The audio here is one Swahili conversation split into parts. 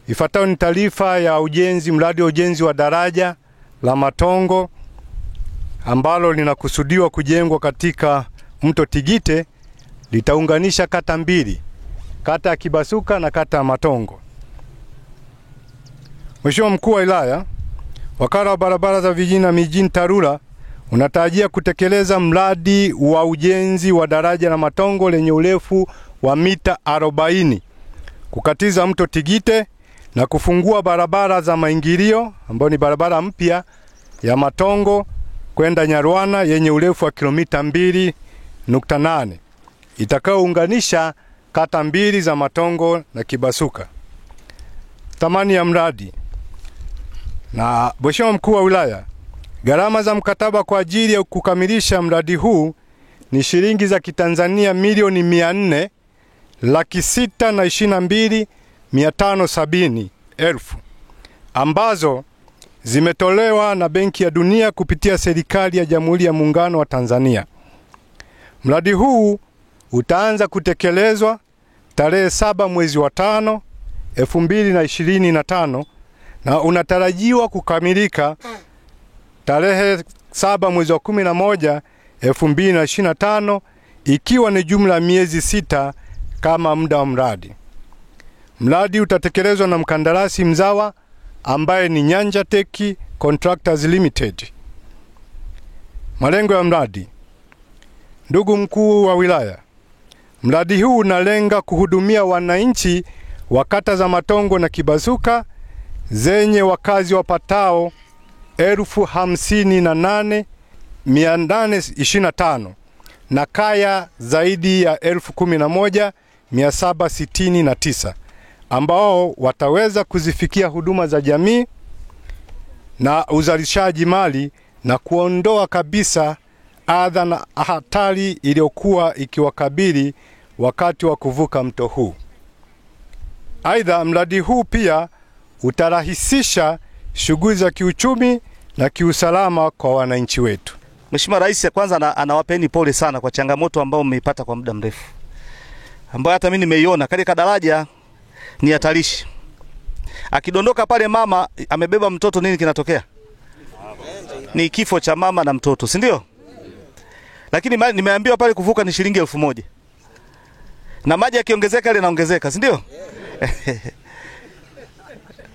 Ifuatayo ni taarifa ya mradi wa ujenzi wa daraja la Matongo ambalo linakusudiwa kujengwa katika mto Tigite. Litaunganisha kata mbili, kata ya Kibasuka na kata ya Matongo. Mheshimiwa Mkuu wa Wilaya, Wakala wa Barabara za Vijijini na Mijini TARURA unatarajia kutekeleza mradi wa ujenzi wa daraja la Matongo lenye urefu wa mita 40 kukatiza mto Tigite na kufungua barabara za maingilio ambayo ni barabara mpya ya Matongo kwenda Nyarwana yenye urefu wa kilomita 2.8 itakayounganisha kata mbili za Matongo na Kibasuka. Thamani ya mradi. Na Mheshimiwa Mkuu wa Wilaya, gharama za mkataba kwa ajili ya kukamilisha mradi huu ni shilingi za Kitanzania milioni 400,622,570 ambazo zimetolewa na Benki ya Dunia kupitia serikali ya Jamhuri ya Muungano wa Tanzania. Mradi huu utaanza kutekelezwa tarehe 7 mwezi wa 5, 2025 na unatarajiwa kukamilika tarehe 7 mwezi wa 11, 2025 ikiwa ni jumla ya miezi 6 kama muda wa mradi. Mradi utatekelezwa na mkandarasi mzawa ambaye ni Nyanja Tech Contractors Limited. Malengo ya mradi. Ndugu Mkuu wa Wilaya, mradi huu unalenga kuhudumia wananchi wa kata za Matongo na Kibasuka zenye wakazi wapatao 58,825 na kaya zaidi ya 11,769 ambao wataweza kuzifikia huduma za jamii na uzalishaji mali na kuondoa kabisa adha na hatari iliyokuwa ikiwakabili wakati wa kuvuka mto huu. Aidha, mradi huu pia utarahisisha shughuli za kiuchumi na kiusalama kwa wananchi wetu. Mheshimiwa Rais kwanza anawapeni pole sana kwa changamoto ambayo mmeipata kwa muda mrefu, ambayo hata mimi nimeiona. Kale daraja ni hatarishi. Akidondoka pale mama amebeba mtoto, nini kinatokea? Ni kifo cha mama na mtoto, si ndio? Lakini nimeambiwa pale kuvuka ni shilingi 1,000. Na maji yakiongezeka ile naongezeka, si ndio?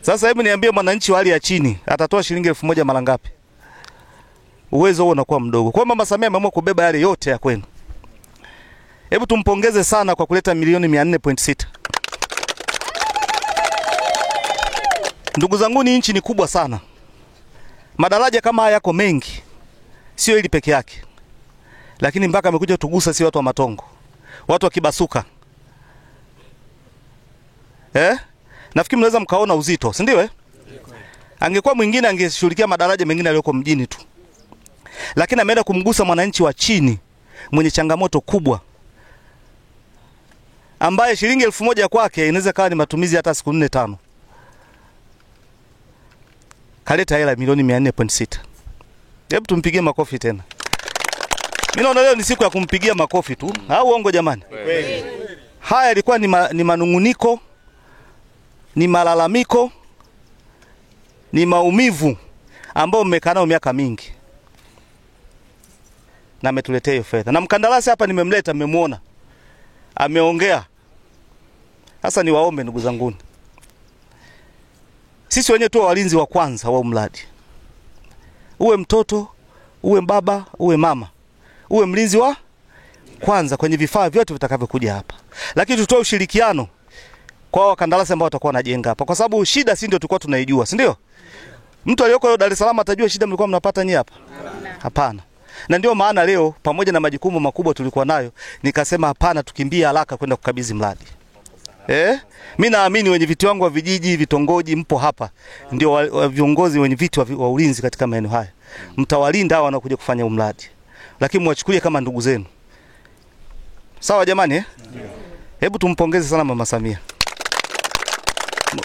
Sasa hebu niambie mwananchi wa hali ya chini atatoa shilingi 1,000 mara ngapi? Uwezo huo unakuwa mdogo. Kwa Mama Samia ameamua kubeba yale yote ya kwenu. Hebu tumpongeze sana kwa kuleta milioni 400.6. Ndugu zangu, ni nchi ni kubwa sana. Madaraja kama haya yako mengi. Sio hili peke yake. Lakini mpaka amekuja tugusa si watu wa Matongo. Watu wa Kibasuka. Nafikiri mnaweza mkaona uzito, si ndio? Angekuwa mwingine angeshughulikia madaraja mengine yaliyoko mjini tu. Lakini ameenda kumgusa mwananchi wa chini mwenye changamoto kubwa, ambaye shilingi 1,000 kwake inaweza kawa ni matumizi hata siku 4-5. Kaleta hela milioni 400.6. Hebu tumpigie makofi tena. Mimi naona leo ni siku ya kumpigia makofi tu. Au uongo jamani? Kweli. Haya ilikuwa ni manunguniko, ni malalamiko, ni maumivu ambao mmekaa nao miaka mingi. Na ametuletea hiyo fedha. Na mkandarasi hapa nimemleta, mmemuona. Ameongea. Sasa niwaombe ndugu zangu. Sisi wenyewe tu walinzi wa kwanza wa mradi. Uwe mtoto, uwe baba, uwe mama. Uwe mlinzi wa kwanza kwenye vifaa vyote vitakavyokuja hapa. Lakini tutoe ushirikiano kwa wakandarasi ambao watakuwa wanajenga hapa, kwa sababu shida si ndio tulikuwa tunaijua, si ndio? Mtu aliyoko Dar es Salaam atajua shida mlikuwa mnapata nyinyi hapa? Hapana. Na ndio maana leo pamoja na majukumu makubwa tulikuwa nayo, nikasema hapana, tukimbie haraka kwenda kukabidhi mradi. Mimi naamini wenye viti wangu wa vijiji, vitongoji mpo hapa. Ndio viongozi wenye viti wa ulinzi katika maeneo haya. Mtawalinda hao wanaokuja kufanya mradi. Lakini mwachukulie kama ndugu zenu. Sawa jamani? Hebu tumpongeze sana Mama Samia.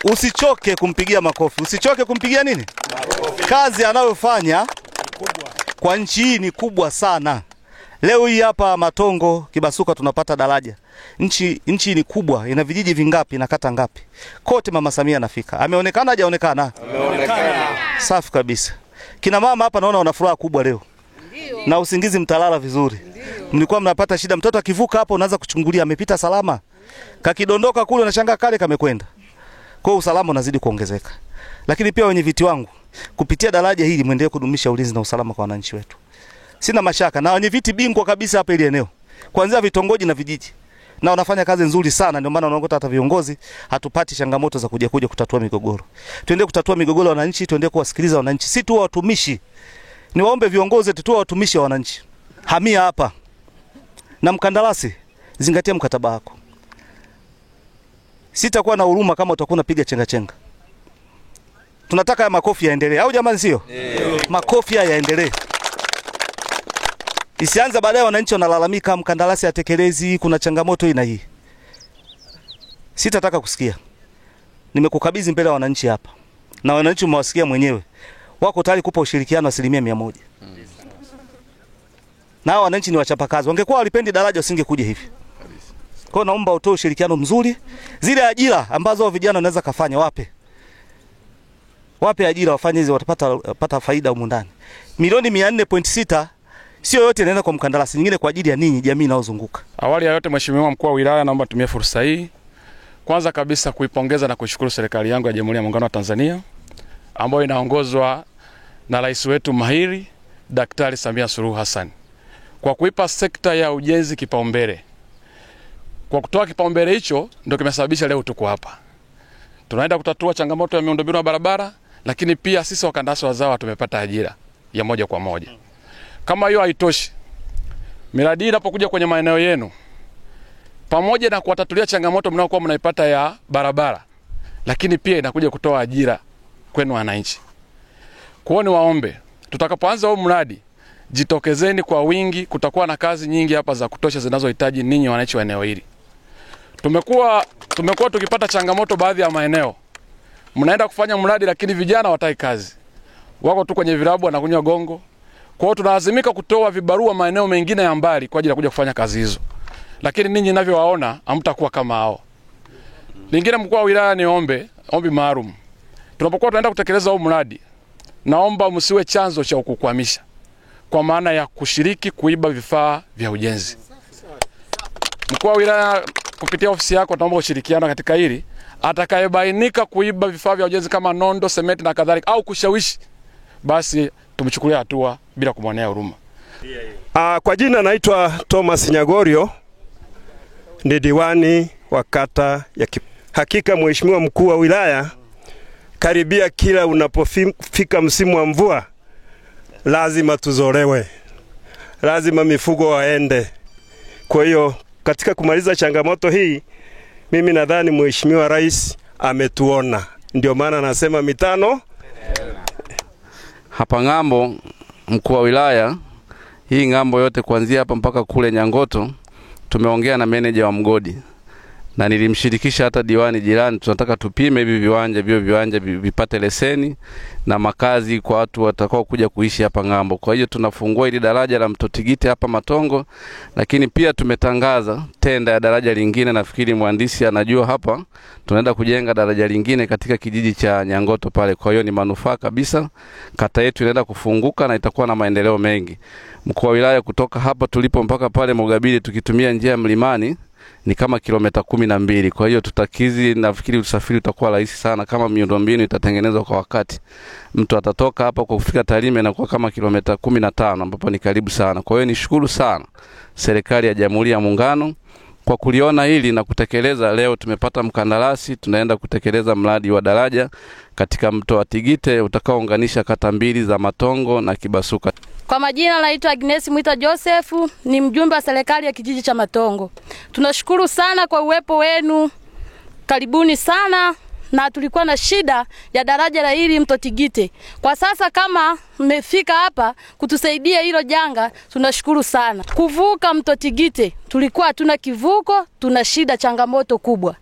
Usichoke kumpigia makofi. Usichoke kumpigia nini? Makofi. Kazi anayofanya kwa nchi hii ni kubwa sana. Leo hii hapa Matongo, Kibasuka tunapata daraja. Nchi ni kubwa, ina vijiji vingapi na kata ngapi? Kote Mama Samia anafika. Ameonekana hajaonekana? Ameonekana. Safi kabisa. Kina mama hapa naona wana furaha kubwa leo. Ndio. Na usingizi mtalala vizuri. Mlikuwa mnapata shida, mtoto akivuka hapo unaanza kuchungulia amepita salama. Kakidondoka kule unashangaa kale kamekwenda. Kwa hiyo usalama unazidi kuongezeka. Lakini pia wenye viti wangu, kupitia daraja hili muendelee kudumisha ulinzi na usalama kwa wananchi wetu. Sina mashaka na wenye viti bingwa kabisa hapa ile eneo. Kuanzia vitongoji na vijiji. Na wanafanya kazi nzuri sana, ndio maana unakuta hata viongozi hatupati changamoto za kuja kutatua migogoro. Tuendelee kutatua migogoro ya wananchi, tuendelee kuwasikiliza wananchi. Si tu watumishi. Niwaombe viongozi tu watumishi wa wananchi. Hamia hapa. Na mkandarasi, zingatia mkataba wako. Sitakuwa na huruma kama utakuwa unapiga chenga. Tunataka ya makofi yaendelee. Au jamani sio? Makofi yaendelee. Isianza baadaye wananchi wanalalamika mkandarasi atekelezi, kuna changamoto ina hii. Sitataka kusikia. Nimekukabidhi mbele ya wananchi hapa. Na wananchi umewasikia mwenyewe. Wako tayari kupa ushirikiano 100%. Na wananchi ni wachapakazi. Wangekuwa walipendi daraja usingekuja hivi. Kwa naomba utoe ushirikiano mzuri. Zile ajira ambazo vijana wanaweza kufanya wape ajira wafanye hizo, watapata faida huko ndani. Milioni 400.6 sio yote inaenda kwa mkandarasi, nyingine kwa ajili ya ninyi jamii inaozunguka. Awali ya yote, Mheshimiwa Mkuu wa Wilaya, naomba tumie fursa hii kwanza kabisa kuipongeza na kushukuru serikali yangu ya Jamhuri ya Muungano wa Tanzania ambayo inaongozwa na rais wetu mahiri Daktari Samia Suluhu Hassan kwa kuipa sekta ya ujenzi kipaumbele. Kwa kutoa kipaumbele hicho ndio kimesababisha leo tuko hapa. Tunaenda kutatua changamoto ya miundombinu ya barabara, lakini pia sisi wakandarasi wazawa tumepata ajira ya moja kwa moja. Kama hiyo haitoshi, miradi inapokuja kwenye maeneo yenu, pamoja na kuwatatulia changamoto mnayokuwa mnaipata ya barabara, lakini pia inakuja kutoa ajira kwenu wananchi. Kwa hiyo niwaombe, tutakapoanza huu mradi, jitokezeni kwa wingi, kutakuwa na kazi nyingi hapa za kutosha zinazohitaji ninyi wananchi wa eneo hili. Tumekuwa tukipata changamoto baadhi ya maeneo. Mnaenda kufanya mradi lakini vijana wataki kazi. Wako tu kwenye virabu wanakunywa gongo. Kwa hiyo tunalazimika kutoa vibarua maeneo mengine ya mbali kwa ajili ya kuja kufanya kazi hizo. Lakini ninyi ninavyowaona hamtakuwa kama hao. Lingine, Mkuu wa Wilaya, ni ombi maalum. Tunapokuwa tunaenda kutekeleza huu mradi, naomba msiwe chanzo cha kukwamisha, kwa maana ya kushiriki kuiba vifaa vya ujenzi. Mkuu wa Wilaya, kupitia ofisi yako naomba ushirikiano katika hili. Atakayebainika kuiba vifaa vya ujenzi kama nondo, sementi na kadhalika au kushawishi, basi tumchukulia hatua bila kumwonea huruma. Kwa jina naitwa Thomas Nyagorio, ni diwani wa kata ya Hakika Mheshimiwa Mkuu wa Wilaya, karibia kila unapofika msimu wa mvua lazima tuzolewe. Lazima mifugo waende. Kwa hiyo katika kumaliza changamoto hii, mimi nadhani Mheshimiwa Rais ametuona. Ndio maana nasema mitano. Hapa ngambo, Mkuu wa Wilaya, hii ngambo yote kuanzia hapa mpaka kule Nyangoto, tumeongea na meneja wa mgodi. Na nilimshirikisha hata diwani jirani, tunataka tupime hivi viwanja vipate leseni na makazi kwa watu watakao kuja kuishi hapa ngambo. Kwa hiyo tunafungua ili daraja la Mtotigite hapa Matongo, lakini pia tumetangaza tenda ya daraja lingine, nafikiri mhandisi anajua hapa. Tunaenda kujenga daraja lingine katika kijiji cha Nyangoto pale. Kwa hiyo ni manufaa kabisa. Kata yetu inaenda kufunguka na itakuwa na maendeleo mengi. Mkuu wa Wilaya, kutoka hapa tulipo mpaka pale Mogabili tukitumia njia ya mlimani ni kama kilomita 12. Kwa hiyo tutakizi, nafikiri usafiri utakuwa rahisi sana kama miundombinu itatengenezwa kwa wakati. Mtu atatoka hapa kwa kufika Tarime na kwa kama kilomita 15 ambapo ni karibu sana. Kwa hiyo nishukuru sana serikali ya Jamhuri ya Muungano kwa kuliona hili na kutekeleza. Leo tumepata mkandarasi, tunaenda kutekeleza mradi wa daraja katika mto wa Tigite utakaounganisha kata mbili za Matongo na Kibasuka. Kwa majina naitwa Agnes Mwita Joseph, ni mjumbe wa serikali ya kijiji cha Matongo. Tunashukuru sana kwa uwepo wenu. Karibuni sana, na tulikuwa na shida ya daraja la hili mto Tigite. Kwa sasa kama mmefika hapa kutusaidia hilo janga, tunashukuru sana. Kuvuka mto Tigite, tulikuwa hatuna kivuko, tuna shida, changamoto kubwa.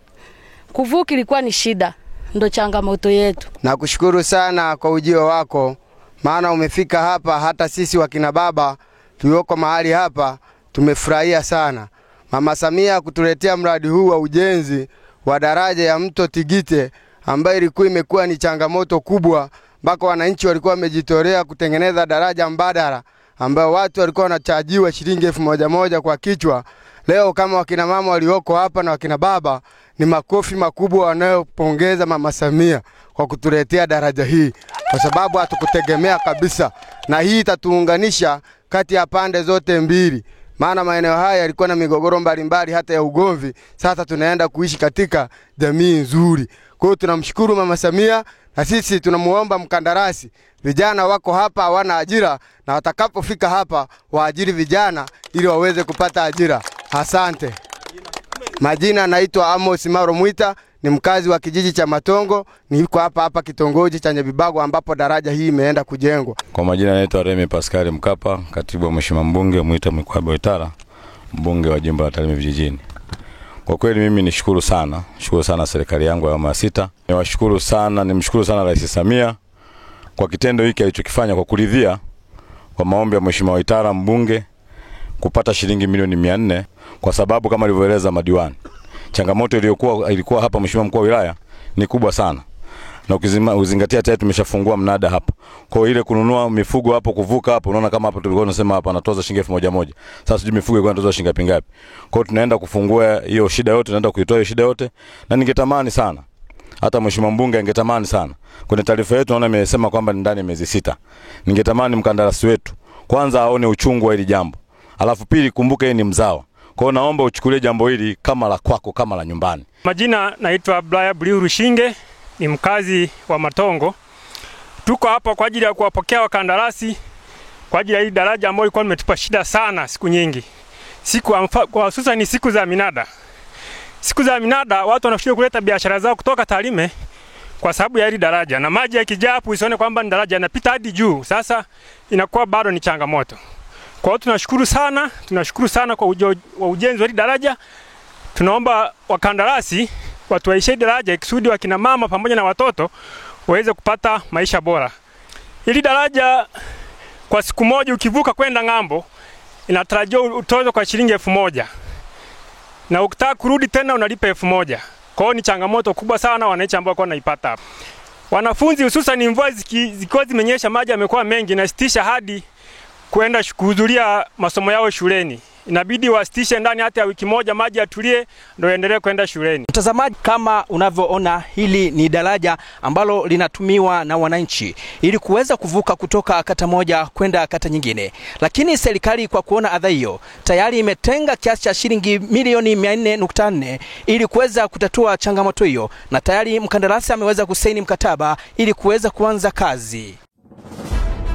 Kuvuka ilikuwa ni shida, ndo changamoto yetu. Nakushukuru sana kwa ujio wako, maana umefika hapa hata sisi wakina baba tulioko mahali hapa tumefurahia sana Mama Samia kutuletea mradi huu wa ujenzi wa daraja ya mto Tigite ambayo ilikuwa imekuwa ni changamoto kubwa mpaka wananchi walikuwa wamejitolea kutengeneza daraja mbadala ambayo watu walikuwa wanachajiwa shilingi 1000 kwa kichwa. Leo kama wakina mama walioko hapa na wakina baba ni makofi makubwa wanayopongeza Mama Samia kwa kutuletea daraja hii, kwa sababu hatukutegemea kabisa, na hii itatuunganisha kati ya pande zote mbili. Maana maeneo haya yalikuwa na migogoro mbalimbali hata ya ugomvi. Sasa tunaenda kuishi katika jamii nzuri. Kwa hiyo tunamshukuru Mama Samia, na sisi tunamuomba mkandarasi, vijana wako hapa hawana ajira, na watakapofika hapa waajiri vijana ili waweze kupata ajira. Asante. Majina naitwa Amos Maro Mwita, ni mkazi wa kijiji cha Matongo, niko hapa kitongoji cha Nyabibago ambapo daraja hii imeenda kujengwa. Kwa majina naitwa Remi Pascal Mkapa, katibu wa Mheshimiwa Mbunge Mwita Mkwabe Waitara, mbunge wa jimbo la Tarime vijijini. Kwa kweli mimi nishukuru sana serikali yangu ya awamu ya 6. Nimshukuru sana Rais Samia kwa kitendo hiki alichokifanya kwa kuridhia kwa maombi ya Mheshimiwa Waitara mbunge kupata shilingi milioni 400, kwa sababu kama alivyoeleza madiwani, changamoto ilikuwa hapa Mheshimiwa mkuu wa wilaya ni kubwa sana. Na uzingatia tayari tumeshafungua mnada hapa. Kwa ile kununua mifugo hapo, kuvuka hapo, unaona kama hapo tulikuwa tunasema hapa anatoza shilingi 1000. Sasa sijui mifugo ilikuwa inatoza shilingi ngapi. Kwa hiyo tunaenda kufungua hiyo shida yote, tunaenda kuitoa hiyo shida yote, na ningetamani sana hata Mheshimiwa mbunge angetamani sana. Kwenye taarifa yetu naona imesema kwamba ni ndani ya miezi 6. Ningetamani mkandarasi wetu kwanza aone uchungu wa hili jambo. Alafu pili, kumbuke yeye ni mzawa. Kwa hiyo naomba uchukulie jambo hili kama la kwako, kama la nyumbani. Majina naitwa Blaya Bliu Rushinge, ni mkazi wa Matongo. Tuko hapa kwa ajili ya kuwapokea wakandarasi kwa ajili ya hili daraja ambalo lilikuwa limetupa shida sana siku nyingi. Kwa hususan ni siku za minada. Siku za minada watu wanashindwa kuleta biashara zao kutoka Tarime kwa sababu ya hili daraja, na maji yakijaa hapo usione kwamba ni daraja yanapita hadi juu. Sasa inakuwa bado ni changamoto. Kwa hiyo tunashukuru sana kwa ujenzi wa hili daraja. Tunaomba wakandarasi watuaishe daraja ikusudi wakina mama pamoja na watoto waweze kupata maisha bora. Hili daraja kwa siku moja ukivuka kwenda ngambo inatarajiwa utozo kwa shilingi 1000. Na ukitaka kurudi tena unalipa 1000. Kwa hiyo ni changamoto kubwa sana wananchi ambao wanaipata hapa. Wanafunzi hususan mvua zikiwa zimenyesha, maji yamekuwa mengi na sitisha hadi kwenda kuhudhuria masomo yao shuleni. Inabidi wasitishe ndani hata ya wiki moja, maji yatulie ndio endelee kwenda shuleni. Mtazamaji, kama unavyoona, hili ni daraja ambalo linatumiwa na wananchi ili kuweza kuvuka kutoka kata moja kwenda kata nyingine. Lakini serikali kwa kuona adha hiyo tayari imetenga kiasi cha shilingi milioni 400.4 ili kuweza kutatua changamoto hiyo, na tayari mkandarasi ameweza kusaini mkataba ili kuweza kuanza kazi.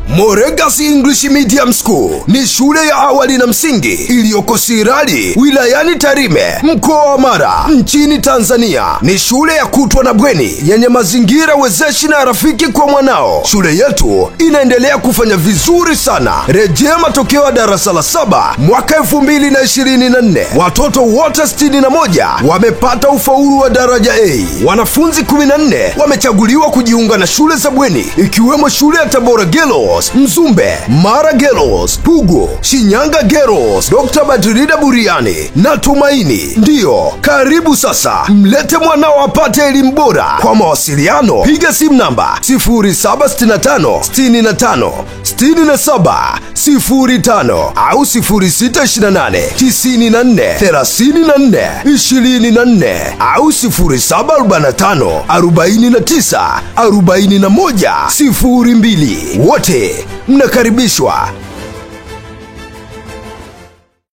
Moregas English Medium School ni shule ya awali na msingi iliyoko Sirari, wilayani Tarime, mkoa wa Mara, nchini Tanzania. Ni shule ya kutwa na bweni yenye mazingira wezeshi na rafiki kwa mwanao. Shule yetu inaendelea kufanya vizuri sana. Rejea matokeo ya darasa la 7 mwaka 2024. Watoto wote 61 wamepata ufaulu wa daraja A. Wanafunzi 14 wamechaguliwa kujiunga na shule za bweni, ikiwemo shule ya Tabora Girls, Mzumbe, Mara Girls, Pugu, Shinyanga Girls, Dr. Badrida Buriani na Tumaini. Ndiyo, karibu sasa, mlete mwanao apate elimu bora. Kwa mawasiliano piga simu namba 0765 65 67 05 au 0628 94 34 24 au 0745 49 41 02. Wote mnakaribishwa.